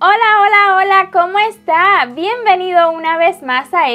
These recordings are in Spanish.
Hola, hola, hola, ¿cómo está? Bienvenido una vez más a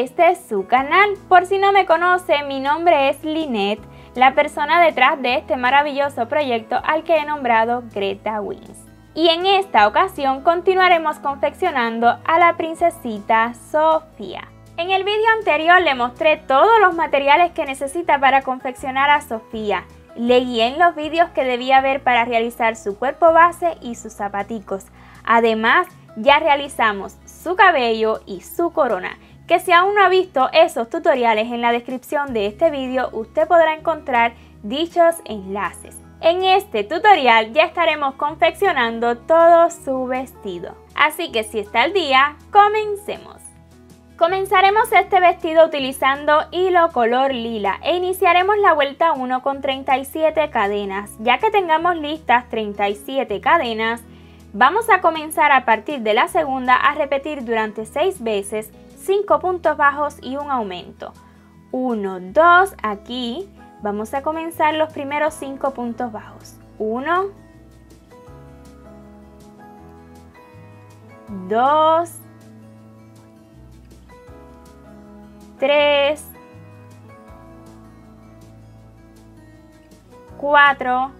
su canal. Por si no me conoce, mi nombre es Lynette, la persona detrás de este maravilloso proyecto al que he nombrado Greta Wins. Y en esta ocasión continuaremos confeccionando a la princesita Sofía. En el vídeo anterior le mostré todos los materiales que necesita para confeccionar a Sofía. Le guié en los vídeos que debía ver para realizar su cuerpo base y sus zapaticos. Además, ya realizamos su cabello y su corona, que si aún no ha visto esos tutoriales, en la descripción de este vídeo usted podrá encontrar dichos enlaces. En este tutorial ya estaremos confeccionando todo su vestido. Así que si está al día, comencemos. Comenzaremos este vestido utilizando hilo color lila e iniciaremos la vuelta 1 con 37 cadenas. Ya que tengamos listas 37 cadenas, vamos a comenzar a partir de la segunda a repetir durante 6 veces 5 puntos bajos y un aumento. 1, 2, aquí vamos a comenzar los primeros 5 puntos bajos. 1, 2, 3, 4,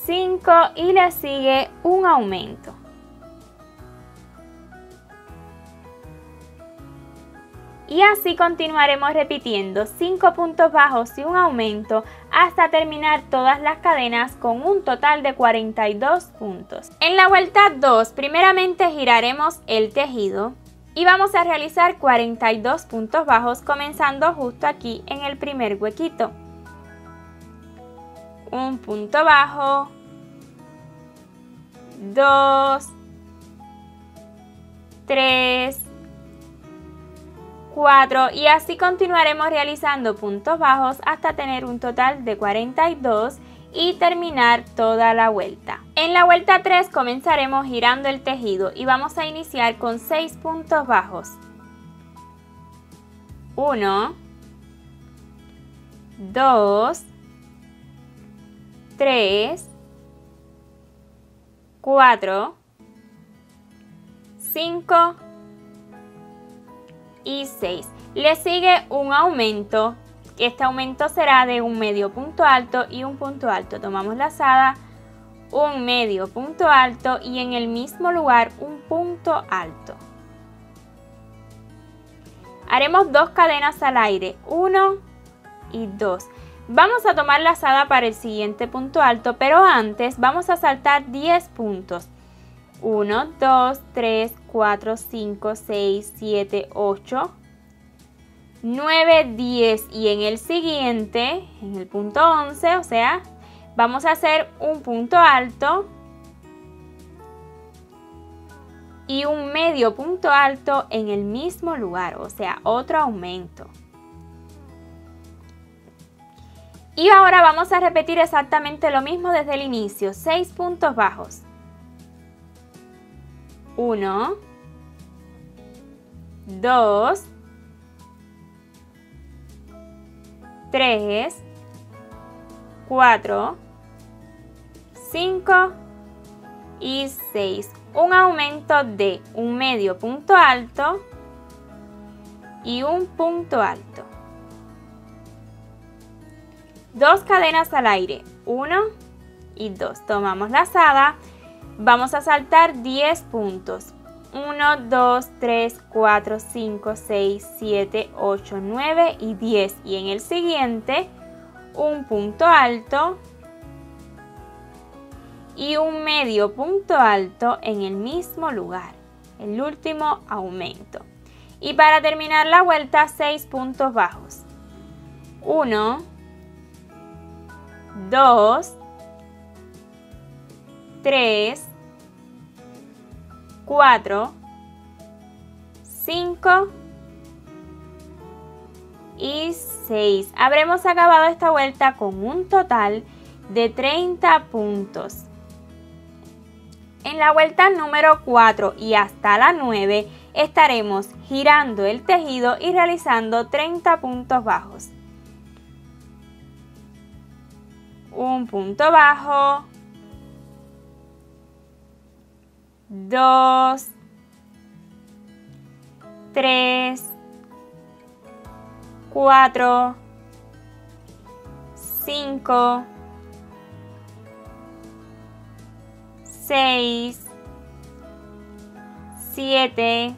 5 y le sigue un aumento. Y así continuaremos repitiendo 5 puntos bajos y un aumento hasta terminar todas las cadenas con un total de 42 puntos. En la vuelta 2 primeramente giraremos el tejido y vamos a realizar 42 puntos bajos comenzando justo aquí en el primer huequito. Un punto bajo, 2, 3, 4 y así continuaremos realizando puntos bajos hasta tener un total de 42 y terminar toda la vuelta. En la vuelta 3 comenzaremos girando el tejido y vamos a iniciar con 6 puntos bajos. 1, 2, 3, 4, 5 y 6. Le sigue un aumento. Este aumento será de un medio punto alto y un punto alto. Tomamos lazada, un medio punto alto y en el mismo lugar un punto alto. Haremos 2 cadenas al aire, 1 y 2. Vamos a tomar lazada para el siguiente punto alto, pero antes vamos a saltar 10 puntos. 1, 2, 3, 4, 5, 6, 7, 8, 9, 10 y en el siguiente, en el punto 11, o sea, vamos a hacer un punto alto y un medio punto alto en el mismo lugar, o sea, otro aumento. Y ahora vamos a repetir exactamente lo mismo desde el inicio, 6 puntos bajos. 1, 2, 3, 4, 5 y 6. Un aumento de un medio punto alto y un punto alto. 2 cadenas al aire, 1 y 2. Tomamos lazada, vamos a saltar 10 puntos. 1, 2, 3, 4, 5, 6, 7, 8, 9 y 10. Y en el siguiente, un punto alto y un medio punto alto en el mismo lugar. El último aumento. Y para terminar la vuelta, 6 puntos bajos. 1, 2, 3, 4, 5 y 6. Habremos acabado esta vuelta con un total de 30 puntos. En la vuelta número 4 y hasta la 9 estaremos girando el tejido y realizando 30 puntos bajos. Un punto bajo, 2, 3, 4, 5, 6, 7,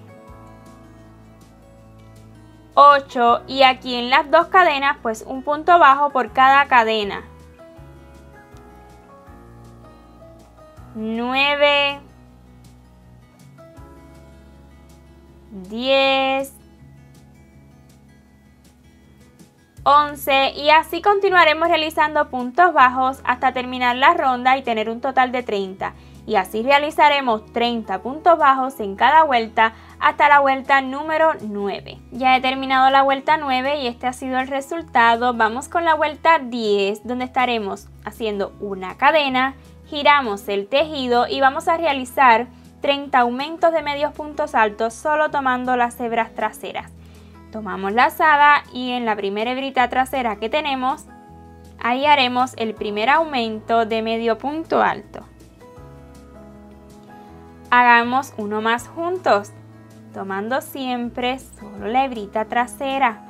8 y aquí en las dos cadenas pues un punto bajo por cada cadena. 9, 10, 11 y así continuaremos realizando puntos bajos hasta terminar la ronda y tener un total de 30. Y así realizaremos 30 puntos bajos en cada vuelta hasta la vuelta número 9. Ya he terminado la vuelta 9 y este ha sido el resultado. Vamos con la vuelta 10, donde estaremos haciendo una cadena, giramos el tejido y vamos a realizar 30 aumentos de medios puntos altos solo tomando las hebras traseras. Tomamos la lazada y en la primera hebrita trasera que tenemos, ahí haremos el primer aumento de medio punto alto. Hagamos uno más juntos, tomando siempre solo la hebrita trasera.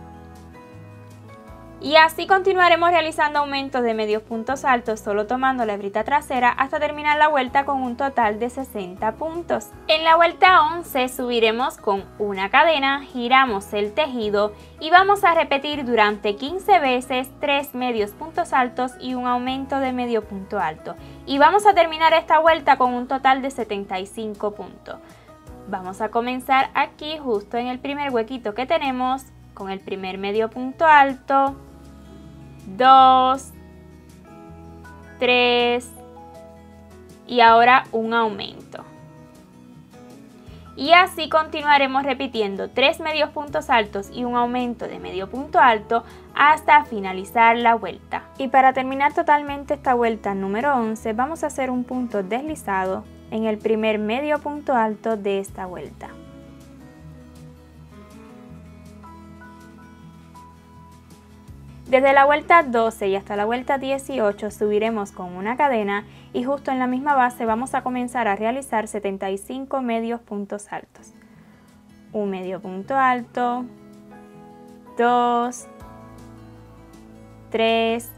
Y así continuaremos realizando aumentos de medios puntos altos solo tomando la hebrita trasera hasta terminar la vuelta con un total de 60 puntos. En la vuelta 11 subiremos con una cadena, giramos el tejido y vamos a repetir durante 15 veces 3 medios puntos altos y un aumento de medio punto alto. Y vamos a terminar esta vuelta con un total de 75 puntos. Vamos a comenzar aquí justo en el primer huequito que tenemos con el primer medio punto alto. 2, 3 y ahora un aumento. Y así continuaremos repitiendo 3 medios puntos altos y un aumento de medio punto alto hasta finalizar la vuelta. Y para terminar totalmente esta vuelta número 11 vamos a hacer un punto deslizado en el primer medio punto alto de esta vuelta. Desde la vuelta 12 y hasta la vuelta 18 subiremos con una cadena y justo en la misma base vamos a comenzar a realizar 75 medios puntos altos. Un medio punto alto, 2, 3,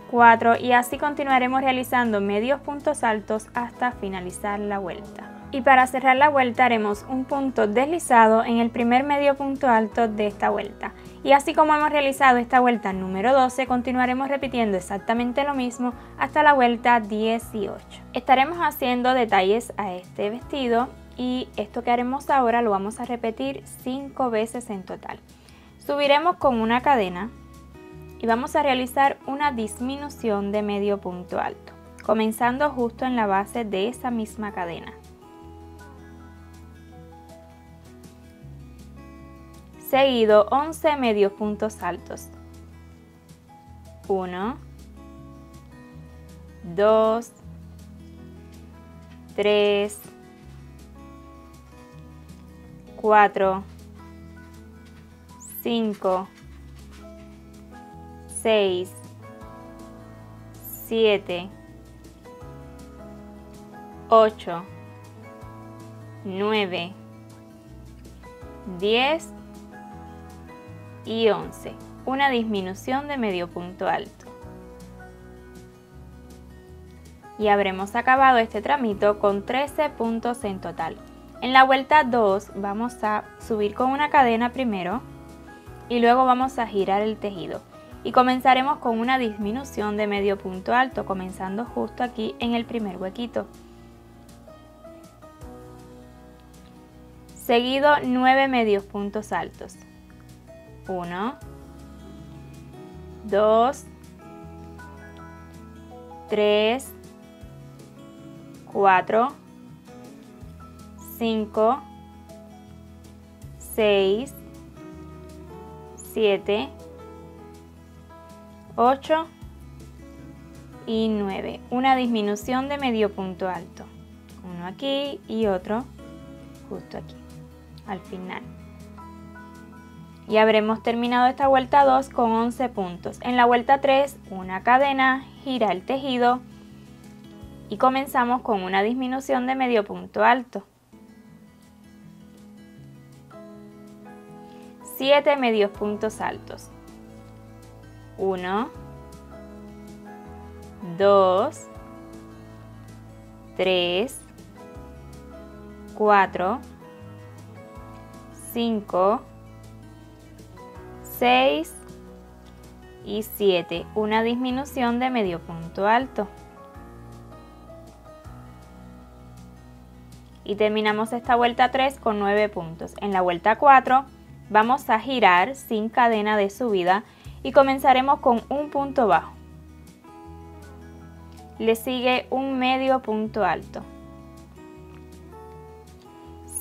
4 y así continuaremos realizando medios puntos altos hasta finalizar la vuelta. Y para cerrar la vuelta haremos un punto deslizado en el primer medio punto alto de esta vuelta. Y así como hemos realizado esta vuelta número 12, continuaremos repitiendo exactamente lo mismo hasta la vuelta 18. Estaremos haciendo detalles a este vestido y esto que haremos ahora lo vamos a repetir 5 veces en total. Subiremos con una cadena y vamos a realizar una disminución de medio punto alto, comenzando justo en la base de esa misma cadena. Seguido 11 medios puntos altos. 1, 2, 3, 4, 5, 6, 7, 8, 9, 10 y 11, una disminución de medio punto alto. Y habremos acabado este tramito con 13 puntos en total. En la vuelta 2 vamos a subir con una cadena primero y luego vamos a girar el tejido. Y comenzaremos con una disminución de medio punto alto, comenzando justo aquí en el primer huequito. Seguido 9 medios puntos altos. 1, 2, 3, 4, 5, 6, 7, 8 y 9. Una disminución de medio punto alto. Uno aquí y otro justo aquí, al final. Y habremos terminado esta vuelta 2 con 11 puntos. En la vuelta 3, una cadena, gira el tejido y comenzamos con una disminución de medio punto alto. 7 medios puntos altos. 1, 2, 3, 4, 5, 6 y 7. Una disminución de medio punto alto. Y terminamos esta vuelta 3 con 9 puntos. En la vuelta 4 vamos a girar sin cadena de subida y comenzaremos con un punto bajo. Le sigue un medio punto alto.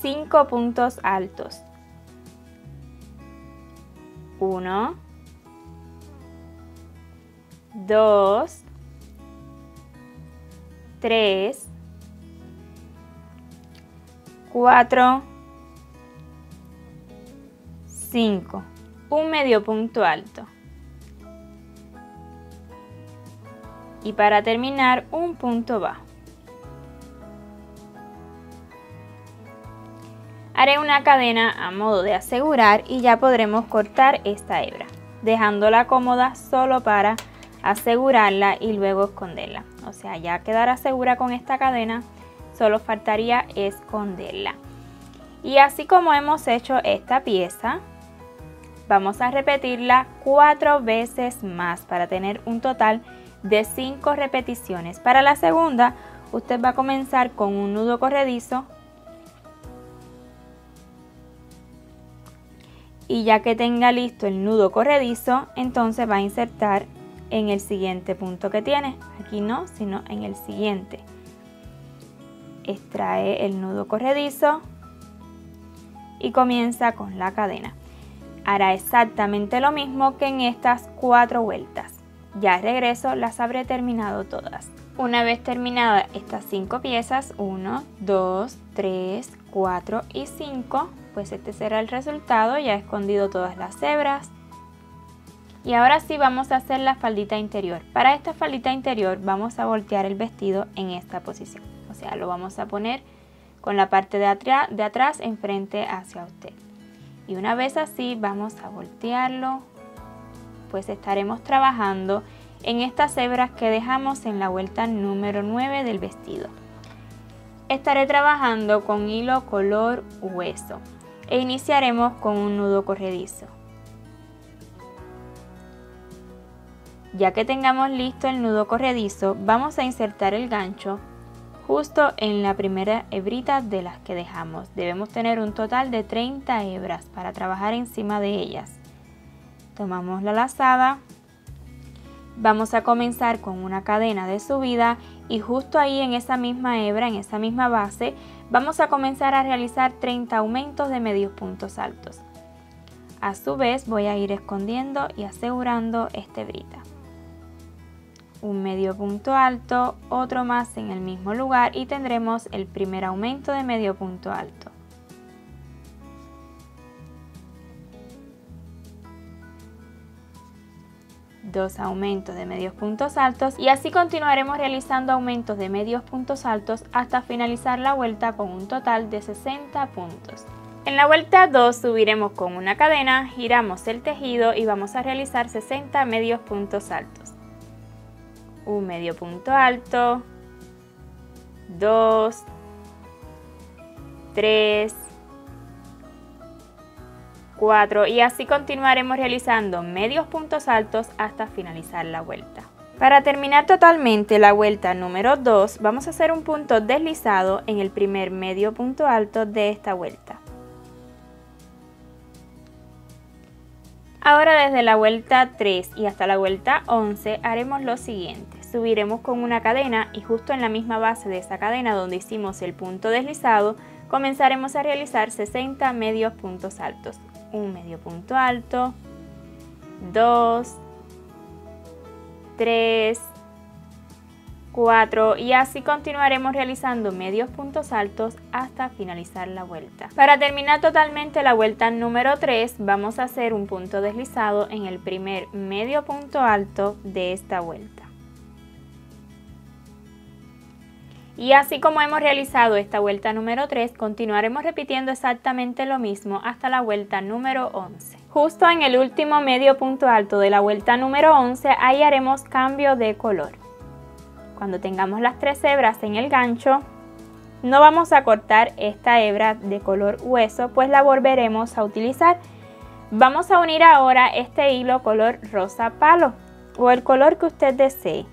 5 puntos altos. 1, 2, 3, 4, 5, un medio punto alto. Y para terminar, un punto bajo. Haré una cadena a modo de asegurar y ya podremos cortar esta hebra, dejándola cómoda solo para asegurarla y luego esconderla. O sea, ya quedará segura con esta cadena, solo faltaría esconderla. Y así como hemos hecho esta pieza, vamos a repetirla 4 veces más para tener un total de 5 repeticiones. Para la segunda, usted va a comenzar con un nudo corredizo y ya que tenga listo el nudo corredizo, entonces va a insertar en el siguiente punto que tiene. Aquí no, sino en el siguiente. Extrae el nudo corredizo y comienza con la cadena. Hará exactamente lo mismo que en estas 4 vueltas. Ya al regreso las habré terminado todas. Una vez terminadas estas 5 piezas, 1, 2, 3, 4 y 5, pues este será el resultado. Ya he escondido todas las hebras. Y ahora sí vamos a hacer la faldita interior. Para esta faldita interior vamos a voltear el vestido en esta posición. O sea, lo vamos a poner con la parte de atrás enfrente hacia usted. Y una vez así vamos a voltearlo, pues estaremos trabajando en estas hebras que dejamos en la vuelta número 9 del vestido. Estaré trabajando con hilo color hueso e iniciaremos con un nudo corredizo. Ya que tengamos listo el nudo corredizo, vamos a insertar el gancho justo en la primera hebrita de las que dejamos. Debemos tener un total de 30 hebras para trabajar encima de ellas. Tomamos la lazada, vamos a comenzar con una cadena de subida y justo ahí en esa misma hebra, en esa misma base, vamos a comenzar a realizar 30 aumentos de medios puntos altos. A su vez voy a ir escondiendo y asegurando esta hebrita. Un medio punto alto, otro más en el mismo lugar y tendremos el primer aumento de medio punto alto. Dos aumentos de medios puntos altos y así continuaremos realizando aumentos de medios puntos altos hasta finalizar la vuelta con un total de 60 puntos. En la vuelta 2 subiremos con una cadena, giramos el tejido y vamos a realizar 60 medios puntos altos. Un medio punto alto, 2, 3, 4 y así continuaremos realizando medios puntos altos hasta finalizar la vuelta. Para terminar totalmente la vuelta número 2 vamos a hacer un punto deslizado en el primer medio punto alto de esta vuelta. Ahora desde la vuelta 3 y hasta la vuelta 11 haremos lo siguiente. Subiremos con una cadena y justo en la misma base de esa cadena donde hicimos el punto deslizado comenzaremos a realizar 60 medios puntos altos. Un medio punto alto, 2, 3, 4 y así continuaremos realizando medios puntos altos hasta finalizar la vuelta. Para terminar totalmente la vuelta número 3 vamos a hacer un punto deslizado en el primer medio punto alto de esta vuelta. Y así como hemos realizado esta vuelta número 3, continuaremos repitiendo exactamente lo mismo hasta la vuelta número 11. Justo en el último medio punto alto de la vuelta número 11, ahí haremos cambio de color. Cuando tengamos las 3 hebras en el gancho, no vamos a cortar esta hebra de color hueso, pues la volveremos a utilizar. Vamos a unir ahora este hilo color rosa palo o el color que usted desee.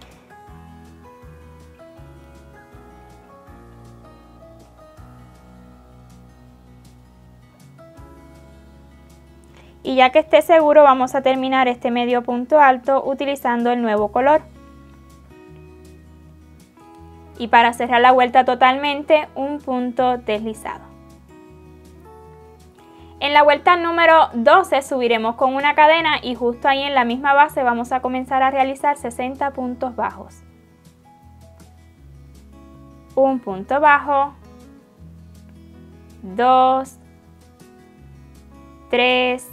Y ya que esté seguro, vamos a terminar este medio punto alto utilizando el nuevo color. Y para cerrar la vuelta totalmente, un punto deslizado. En la vuelta número 12 subiremos con una cadena y justo ahí en la misma base vamos a comenzar a realizar 60 puntos bajos. Un punto bajo, 2, 3,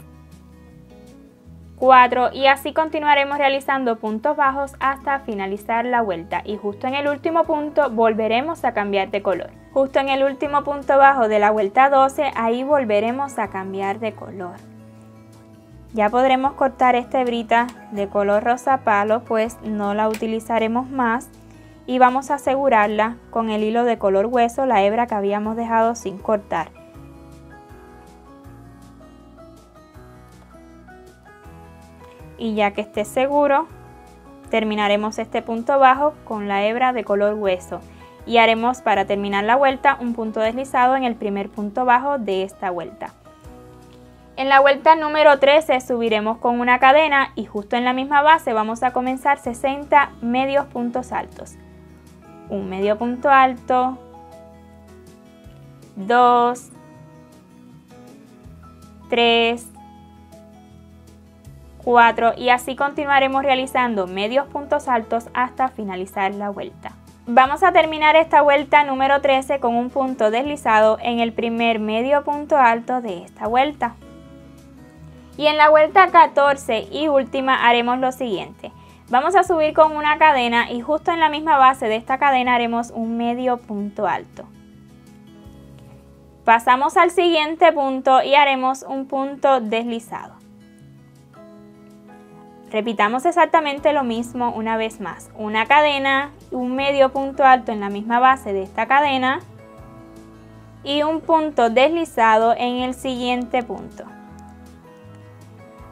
4 y así continuaremos realizando puntos bajos hasta finalizar la vuelta y justo en el último punto volveremos a cambiar de color. Justo en el último punto bajo de la vuelta 12 ahí volveremos a cambiar de color. Ya podremos cortar esta hebrita de color rosa palo, pues no la utilizaremos más y vamos a asegurarla con el hilo de color hueso, la hebra que habíamos dejado sin cortar. Y ya que esté seguro, terminaremos este punto bajo con la hebra de color hueso y haremos para terminar la vuelta un punto deslizado en el primer punto bajo de esta vuelta. En la vuelta número 13 subiremos con una cadena y justo en la misma base vamos a comenzar 60 medios puntos altos. Un medio punto alto, 2, 3, 4 y así continuaremos realizando medios puntos altos hasta finalizar la vuelta. Vamos a terminar esta vuelta número 13 con un punto deslizado en el primer medio punto alto de esta vuelta. Y en la vuelta 14 y última haremos lo siguiente. Vamos a subir con una cadena y justo en la misma base de esta cadena haremos un medio punto alto. Pasamos al siguiente punto y haremos un punto deslizado. Repitamos exactamente lo mismo una vez más. Una cadena, un medio punto alto en la misma base de esta cadena y un punto deslizado en el siguiente punto.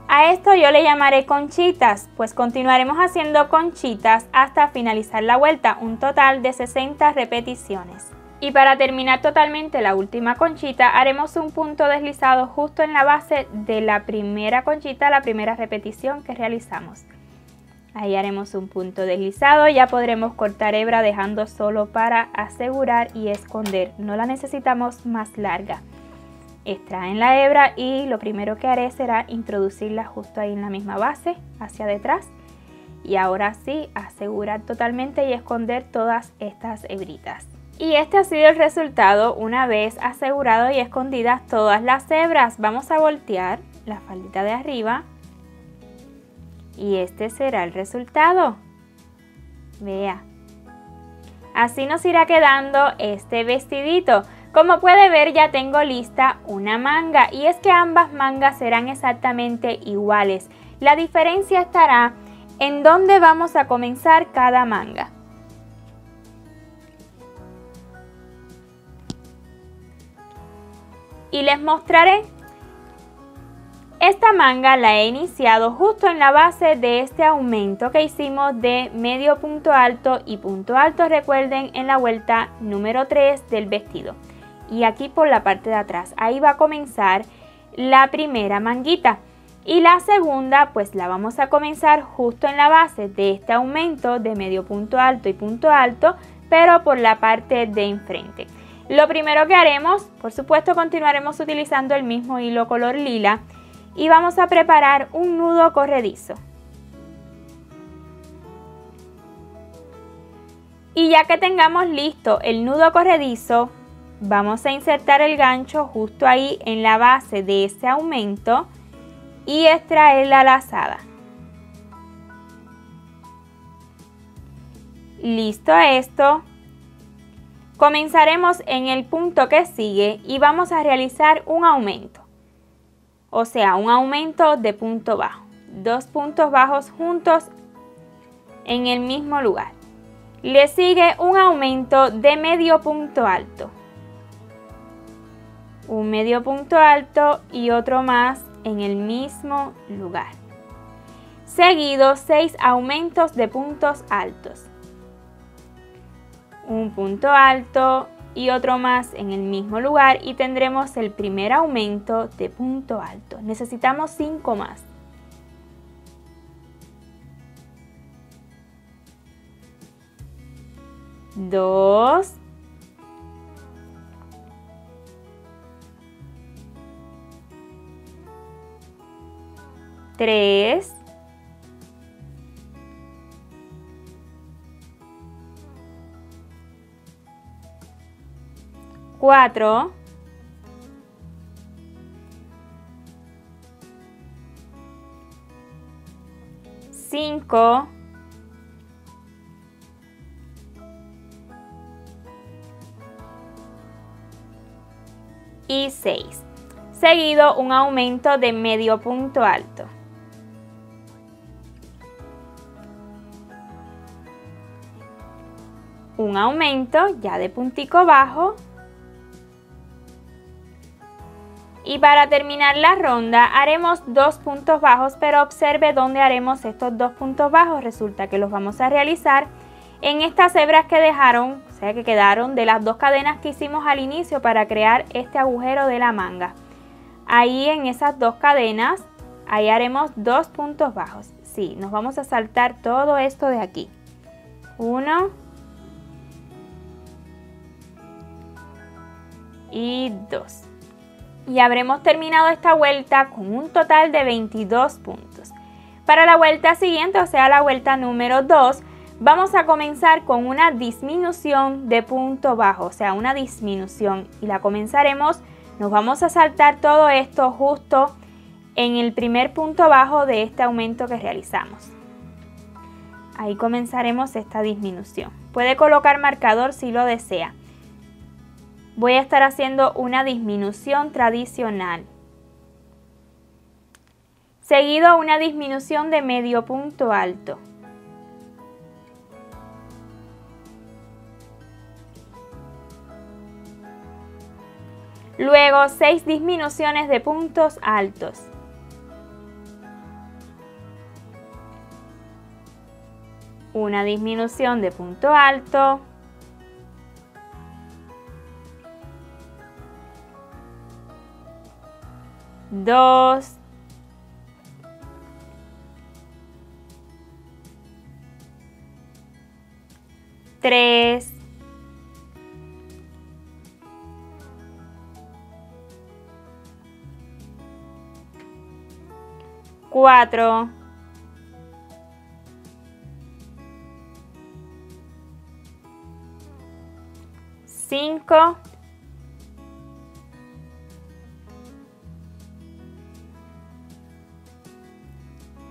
A esto yo le llamaré conchitas, pues continuaremos haciendo conchitas hasta finalizar la vuelta, un total de 60 repeticiones. Y para terminar totalmente la última conchita, haremos un punto deslizado justo en la base de la primera conchita, la primera repetición que realizamos. Ahí haremos un punto deslizado, ya podremos cortar hebra dejando solo para asegurar y esconder. No la necesitamos más larga. Extraen la hebra y lo primero que haré será introducirla justo ahí en la misma base, hacia detrás. Y ahora sí, asegurar totalmente y esconder todas estas hebritas. Y este ha sido el resultado una vez asegurado y escondidas todas las hebras. Vamos a voltear la faldita de arriba y este será el resultado. Vea. Así nos irá quedando este vestidito. Como puede ver, ya tengo lista una manga y es que ambas mangas serán exactamente iguales. La diferencia estará en dónde vamos a comenzar cada manga. Y les mostraré. Esta manga la he iniciado justo en la base de este aumento que hicimos de medio punto alto y punto alto, recuerden, en la vuelta número 3 del vestido. Y aquí por la parte de atrás, ahí va a comenzar la primera manguita. Y la segunda pues la vamos a comenzar justo en la base de este aumento de medio punto alto y punto alto, pero por la parte de enfrente. Lo primero que haremos, por supuesto, continuaremos utilizando el mismo hilo color lila y vamos a preparar un nudo corredizo. Y ya que tengamos listo el nudo corredizo, vamos a insertar el gancho justo ahí en la base de ese aumento y extraer la lazada. Listo esto. Comenzaremos en el punto que sigue y vamos a realizar un aumento. O sea, un aumento de punto bajo. 2 puntos bajos juntos en el mismo lugar. Le sigue un aumento de medio punto alto. Un medio punto alto y otro más en el mismo lugar. Seguido 6 aumentos de puntos altos. Un punto alto y otro más en el mismo lugar y tendremos el primer aumento de punto alto. Necesitamos 5 más. Dos. Tres. Cuatro. 5. Y 6. Seguido un aumento de medio punto alto. Un aumento ya de puntico bajo. Y para terminar la ronda haremos 2 puntos bajos, pero observe dónde haremos estos 2 puntos bajos. Resulta que los vamos a realizar en estas hebras que dejaron, o sea que quedaron de las 2 cadenas que hicimos al inicio para crear este agujero de la manga. Ahí en esas 2 cadenas, ahí haremos 2 puntos bajos. Sí, nos vamos a saltar todo esto de aquí. 1 y 2. Y habremos terminado esta vuelta con un total de 22 puntos. Para la vuelta siguiente, o sea la vuelta número 2, vamos a comenzar con una disminución de punto bajo, o sea una disminución, y la comenzaremos, nos vamos a saltar todo esto justo en el primer punto bajo de este aumento que realizamos. Ahí comenzaremos esta disminución. Puede colocar marcador si lo desea. Voy a estar haciendo una disminución tradicional. Seguido una disminución de medio punto alto. Luego 6 disminuciones de puntos altos. Una disminución de punto alto. 2, 3, 4, 5,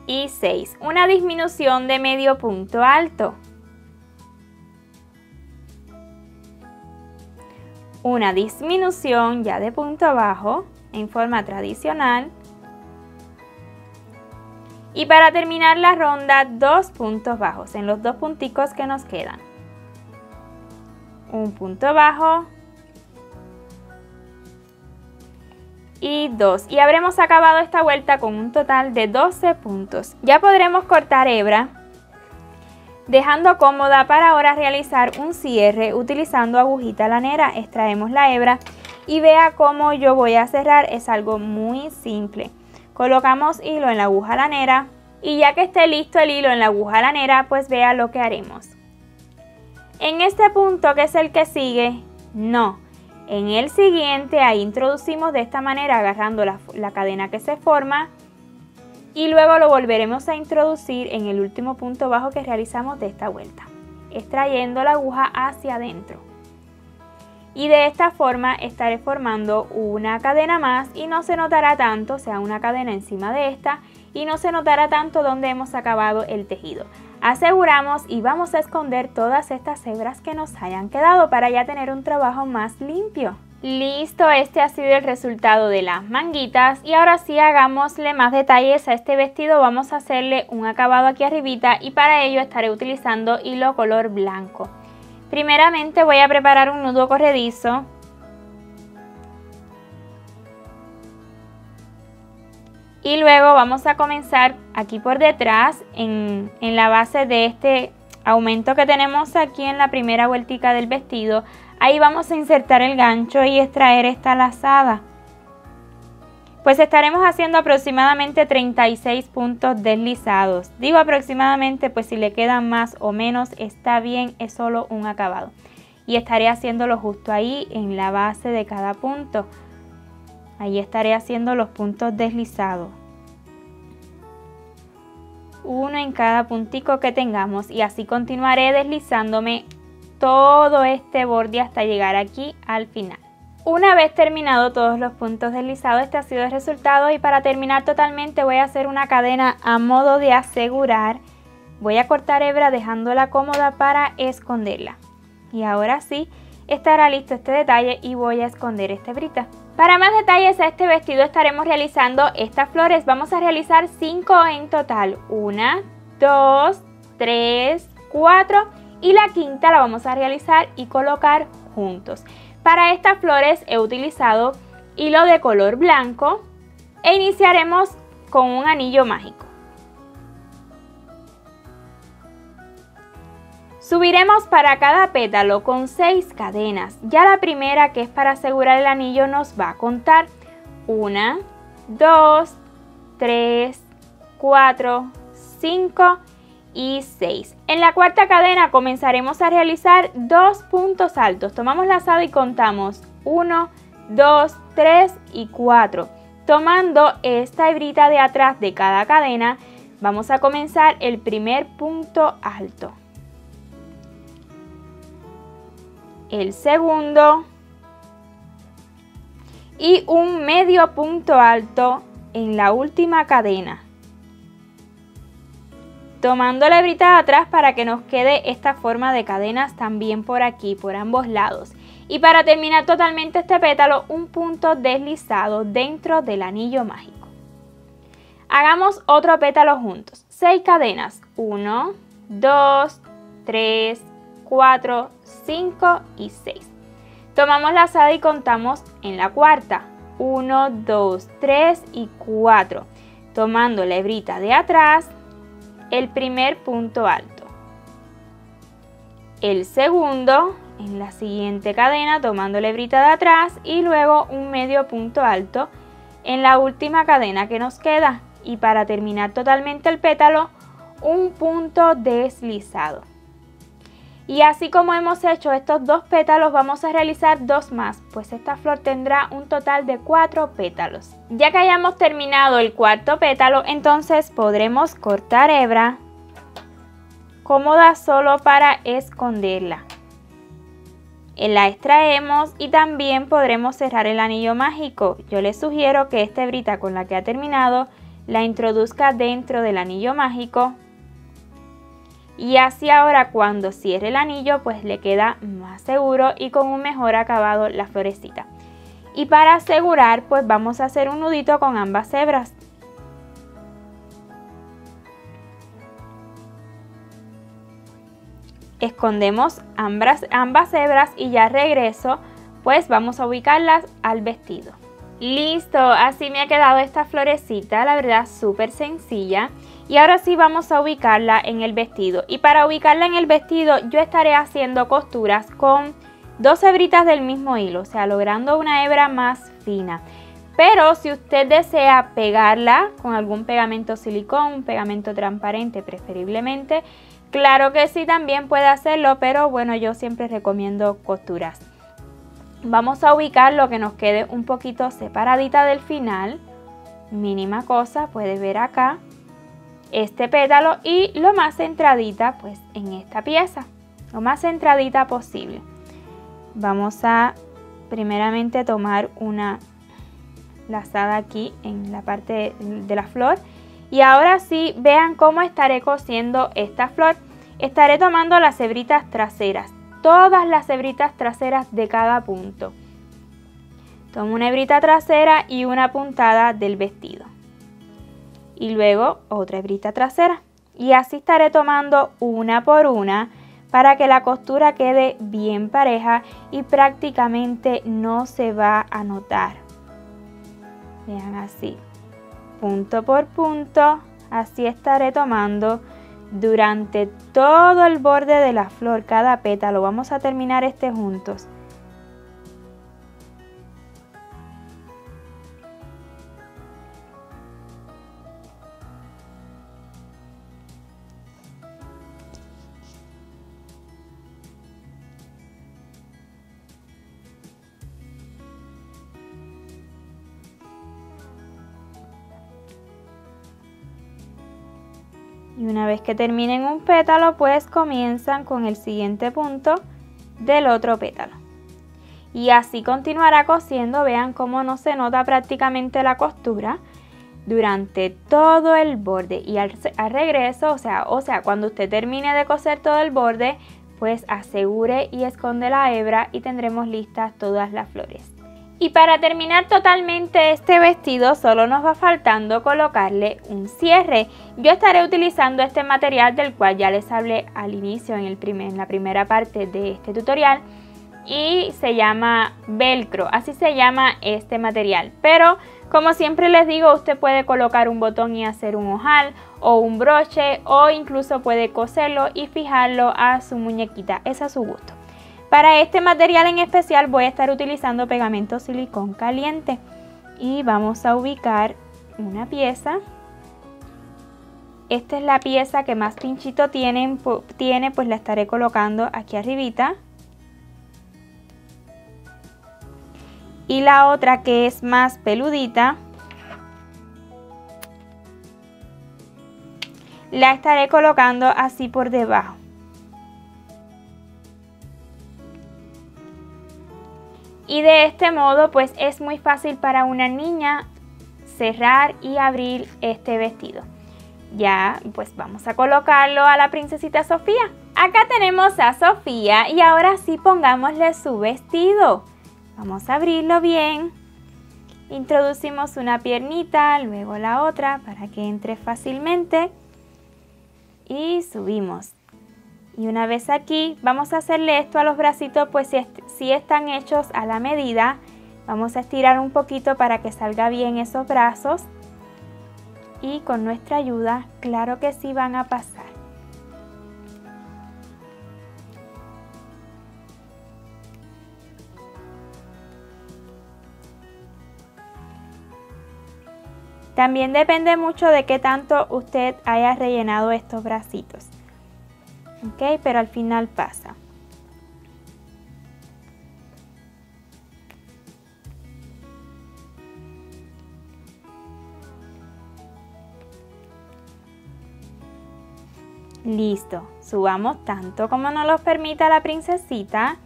y 6. Una disminución de medio punto alto. Una disminución ya de punto bajo en forma tradicional. Y para terminar la ronda, 2 puntos bajos en los 2 punticos que nos quedan. Un punto bajo. Y 2. Y habremos acabado esta vuelta con un total de 12 puntos. Ya podremos cortar hebra, dejando cómoda para ahora realizar un cierre utilizando agujita lanera. Extraemos la hebra y vea cómo yo voy a cerrar. Es algo muy simple. Colocamos hilo en la aguja lanera y ya que esté listo el hilo en la aguja lanera, pues vea lo que haremos. En este punto, que es el que sigue, no. En el siguiente, ahí introducimos de esta manera agarrando la cadena que se forma y luego lo volveremos a introducir en el último punto bajo que realizamos de esta vuelta, extrayendo la aguja hacia adentro. Y de esta forma estaré formando una cadena más y no se notará tanto, o sea una cadena encima de esta, y no se notará tanto donde hemos acabado el tejido. aseguramos y vamos a esconder todas estas hebras que nos hayan quedado para ya tener un trabajo más limpio. Listo, este ha sido el resultado de las manguitas y ahora sí hagámosle más detalles a este vestido. Vamos a hacerle un acabado aquí arribita y para ello estaré utilizando hilo color blanco. Primeramente voy a preparar un nudo corredizo. Y luego vamos a comenzar aquí por detrás en la base de este aumento que tenemos aquí en la primera vueltica del vestido. Ahí vamos a insertar el gancho y extraer esta lazada. Pues estaremos haciendo aproximadamente 36 puntos deslizados. Digo aproximadamente, pues si le quedan más o menos está bien, es solo un acabado. Y estaré haciéndolo justo ahí en la base de cada punto. Ahí estaré haciendo los puntos deslizados. Uno en cada puntico que tengamos y así continuaré deslizándome todo este borde hasta llegar aquí al final. Una vez terminado todos los puntos deslizados, este ha sido el resultado y para terminar totalmente voy a hacer una cadena a modo de asegurar. Voy a cortar hebra dejándola cómoda para esconderla. Y ahora sí estará listo este detalle y voy a esconder esta hebrita. Para más detalles a este vestido estaremos realizando estas flores. Vamos a realizar 5 en total. 1, 2, 3, 4 y la quinta la vamos a realizar y colocar juntos. Para estas flores he utilizado hilo de color blanco e iniciaremos con un anillo mágico. Subiremos para cada pétalo con 6 cadenas. Ya la primera, que es para asegurar el anillo, nos va a contar 1, 2, 3, 4, 5 y 6. En la cuarta cadena comenzaremos a realizar 2 puntos altos. Tomamos lazado y contamos 1, 2, 3 y 4. Tomando esta hebrita de atrás de cada cadena, vamos a comenzar el primer punto alto. El segundo y un medio punto alto en la última cadena, tomando la hebrita de atrás para que nos quede esta forma de cadenas también por aquí, por ambos lados. Y para terminar totalmente este pétalo, un punto deslizado dentro del anillo mágico. Hagamos otro pétalo juntos. 6 cadenas, 1, 2, 3, 4, 5 y 6. Tomamos lazada y contamos en la cuarta. 1, 2, 3 y 4. Tomando la hebrita de atrás, el primer punto alto. El segundo, en la siguiente cadena, tomando la hebrita de atrás y luego un medio punto alto en la última cadena que nos queda. Y para terminar totalmente el pétalo, un punto deslizado. Y así como hemos hecho estos 2 pétalos, vamos a realizar 2 más, pues esta flor tendrá un total de 4 pétalos. Ya que hayamos terminado el cuarto pétalo, entonces podremos cortar hebra cómoda solo para esconderla. La extraemos y también podremos cerrar el anillo mágico. Yo les sugiero que esta hebrita con la que ha terminado la introduzca dentro del anillo mágico. Y así ahora cuando cierre el anillo pues le queda más seguro y con un mejor acabado la florecita. Y para asegurar pues vamos a hacer un nudito con ambas hebras. Escondemos ambas hebras y ya regreso pues vamos a ubicarlas al vestido. Listo, así me ha quedado esta florecita, la verdad súper sencilla. Y ahora sí vamos a ubicarla en el vestido. Y para ubicarla en el vestido yo estaré haciendo costuras con 2 hebritas del mismo hilo, o sea, logrando una hebra más fina. Pero si usted desea pegarla con algún pegamento silicón, un pegamento transparente preferiblemente, claro que sí también puede hacerlo, pero bueno, yo siempre recomiendo costuras. Vamos a ubicar lo que nos quede un poquito separadita del final, mínima cosa, puedes ver acá. Este pétalo y lo más centradita pues en esta pieza, lo más centradita posible. Vamos a primeramente tomar una lazada aquí en la parte de la flor Y ahora sí, vean cómo estaré cosiendo esta flor. Estaré tomando las hebritas traseras, todas las hebritas traseras de cada punto. Tomo una hebrita trasera y una puntada del vestido. Y luego otra hebrita trasera. Y así estaré tomando una por una para que la costura quede bien pareja y prácticamente no se va a notar. Vean así, punto por punto, así estaré tomando durante todo el borde de la flor, cada pétalo. Vamos a terminar este juntos. Y una vez que terminen un pétalo, pues comienzan con el siguiente punto del otro pétalo. Y así continuará cosiendo. Vean cómo no se nota prácticamente la costura durante todo el borde. Y al regreso, o sea, cuando usted termine de coser todo el borde, pues asegure y esconde la hebra y tendremos listas todas las flores. Y para terminar totalmente este vestido solo nos va faltando colocarle un cierre. Yo estaré utilizando este material del cual ya les hablé al inicio en la primera parte de este tutorial y se llama velcro, así se llama este material. Pero como siempre les digo, usted puede colocar un botón y hacer un ojal o un broche o incluso puede coserlo y fijarlo a su muñequita, es a su gusto. Para este material en especial voy a estar utilizando pegamento silicón caliente y vamos a ubicar una pieza. Esta es la pieza que más pinchito tiene, pues la estaré colocando aquí arribita. Y la otra que es más peludita, la estaré colocando así por debajo. Y de este modo pues es muy fácil para una niña cerrar y abrir este vestido. Ya pues vamos a colocarlo a la princesita Sofía. Acá tenemos a Sofía y ahora sí pongámosle su vestido. Vamos a abrirlo bien. Introducimos una piernita, luego la otra para que entre fácilmente. Y subimos. Y una vez aquí, vamos a hacerle esto a los bracitos, pues si están hechos a la medida. Vamos a estirar un poquito para que salga bien esos brazos. Y con nuestra ayuda, claro que sí van a pasar. También depende mucho de qué tanto usted haya rellenado estos bracitos. Ok, pero al final pasa. Listo, subamos tanto como nos lo permita la princesita.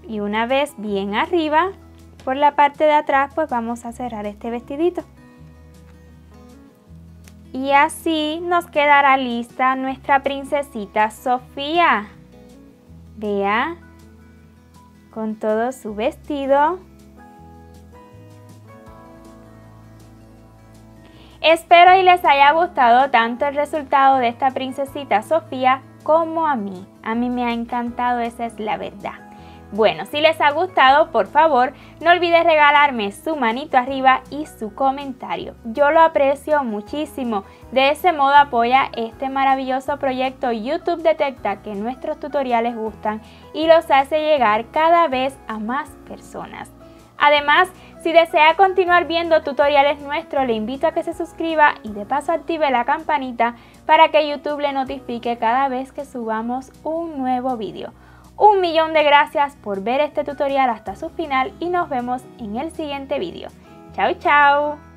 Y una vez bien arriba, por la parte de atrás, pues vamos a cerrar este vestidito. Y así nos quedará lista nuestra princesita Sofía. Vea, con todo su vestido. Espero y les haya gustado tanto el resultado de esta princesita Sofía como a mí. A mí me ha encantado, esa es la verdad. Bueno, si les ha gustado, por favor, no olviden regalarme su manito arriba y su comentario. Yo lo aprecio muchísimo. De ese modo apoya este maravilloso proyecto. YouTube detecta que nuestros tutoriales gustan y los hace llegar cada vez a más personas. Además, si desea continuar viendo tutoriales nuestros, le invito a que se suscriba y de paso active la campanita para que YouTube le notifique cada vez que subamos un nuevo vídeo. 1.000.000 de gracias por ver este tutorial hasta su final y nos vemos en el siguiente vídeo. ¡Chao, chao!